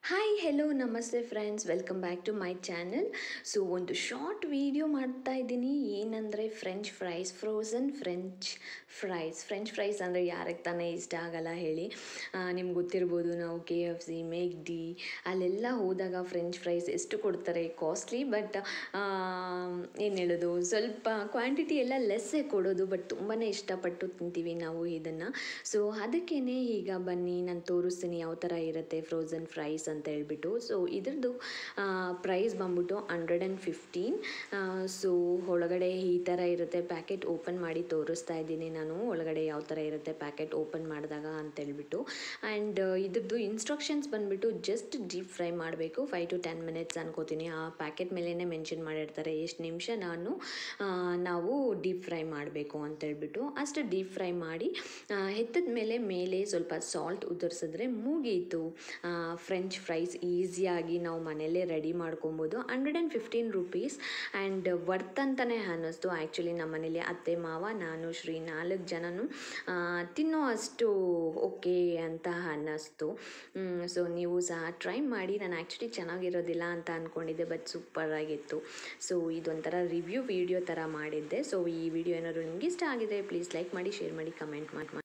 Hi hello ನಮಸ್ತೆ friends, welcome back to my channel. So ಒಂದು short video ಮಾಡ್ತಾ ಇದ್ದೀನಿ. ಏನಂದರೆ French fries, frozen French fries ಅಂದರೆ ಯಾರಿಗೆ ತಾನೇ ಇಷ್ಟ ಆಗಲ್ಲ ಹೇಳಿ. ನಿಮ್ಗೆ ಗೊತ್ತಿರ್ಬೋದು, ನಾವು KFC, ಮೆಕ್ಡಿ ಅಲ್ಲೆಲ್ಲ ಹೋದಾಗ ಫ್ರೆಂಚ್ ಫ್ರೈಸ್ ಎಷ್ಟು ಕೊಡ್ತಾರೆ, ಕಾಸ್ಟ್ಲಿ. ಬಟ್ ಏನು ಹೇಳೋದು, ಸ್ವಲ್ಪ ಕ್ವಾಂಟಿಟಿ ಎಲ್ಲ ಲೆಸ್ಸೇ ಕೊಡೋದು, ಬಟ್ ತುಂಬಾ ಇಷ್ಟಪಟ್ಟು ತಿಂತೀವಿ ನಾವು ಇದನ್ನು. ಸೊ ಅದಕ್ಕೇ ಈಗ ಬನ್ನಿ ನಾನು ತೋರಿಸ್ತೀನಿ ಯಾವ ಥರ ಇರುತ್ತೆ ಫ್ರೋಝನ್ ಫ್ರೈಸ್ ಅಂತ ಹೇಳ್ಬಿಟ್ಟು. ಸೊ ಇದ್ರದ್ದು ಪ್ರೈಸ್ ಬಂದ್ಬಿಟ್ಟು 115. ಸೊ ಒಳಗಡೆ ಈ ಥರ ಇರುತ್ತೆ. ಪ್ಯಾಕೆಟ್ ಓಪನ್ ಮಾಡಿ ತೋರಿಸ್ತಾ ಇದ್ದೀನಿ ನಾನು, ಒಳಗಡೆ ಯಾವ ಥರ ಇರುತ್ತೆ ಪ್ಯಾಕೆಟ್ ಓಪನ್ ಮಾಡಿದಾಗ ಅಂತೇಳ್ಬಿಟ್ಟು. ಆ್ಯಂಡ್ ಇದ್ರದ್ದು ಇನ್ಸ್ಟ್ರಕ್ಷನ್ಸ್ ಬಂದುಬಿಟ್ಟು ಜಸ್ಟ್ ಡೀಪ್ ಫ್ರೈ ಮಾಡಬೇಕು 5 to 10 minutes ಅನ್ಕೋತೀನಿ. ಆ ಪ್ಯಾಕೆಟ್ ಮೇಲೇ ಮೆನ್ಷನ್ ಮಾಡಿರ್ತಾರೆ ಎಷ್ಟು ನಿಮಿಷ ನಾವು ಡೀಪ್ ಫ್ರೈ ಮಾಡಬೇಕು ಅಂತೇಳ್ಬಿಟ್ಟು. ಅಷ್ಟು ಡೀಪ್ ಫ್ರೈ ಮಾಡಿ ಎತ್ತದ ಮೇಲೆ ಸ್ವಲ್ಪ ಸಾಲ್ಟ್ ಉದುರಿಸಿದ್ರೆ ಮುಗೀತು. ಫ್ರೆಂಚ್ ಫ್ರೈಸ್ ಈಸಿಯಾಗಿ ನಾವು ಮನೆಯಲ್ಲೇ ರೆಡಿ ಮಾಡ್ಕೊಬೋದು. 115 rupees ಆ್ಯಂಡ್ ವರ್ತ್ ಅಂತಲೇ ಅನ್ನಿಸ್ತು. ಆ್ಯಕ್ಚುಲಿ ನಮ್ಮ ಮನೇಲಿ ಅತ್ತೆ, ಮಾವ, ನಾನು, ಶ್ರೀ 4 ಜನನು ತಿನ್ನೋ ಅಷ್ಟು ಓಕೆ ಅಂತ ಅನ್ನಿಸ್ತು. ಸೊ ನೀವು ಸಹ ಟ್ರೈ ಮಾಡಿ. ನಾನು ಆ್ಯಕ್ಚುಲಿ ಚೆನ್ನಾಗಿರೋದಿಲ್ಲ ಅಂತ ಅಂದ್ಕೊಂಡಿದ್ದೆ, ಬಟ್ ಸೂಪರಾಗಿತ್ತು. ಸೊ ಇದೊಂಥರ ರಿವ್ಯೂ ವಿಡಿಯೋ ಥರ ಮಾಡಿದ್ದೆ. ಸೊ ಈ ವಿಡಿಯೋ ಏನಾದ್ರು ನಿಮ್ಗೆ ಇಷ್ಟ ಆಗಿದೆ ಪ್ಲೀಸ್ ಲೈಕ್ ಮಾಡಿ, ಶೇರ್ ಮಾಡಿ, ಕಮೆಂಟ್ ಮಾಡಿ.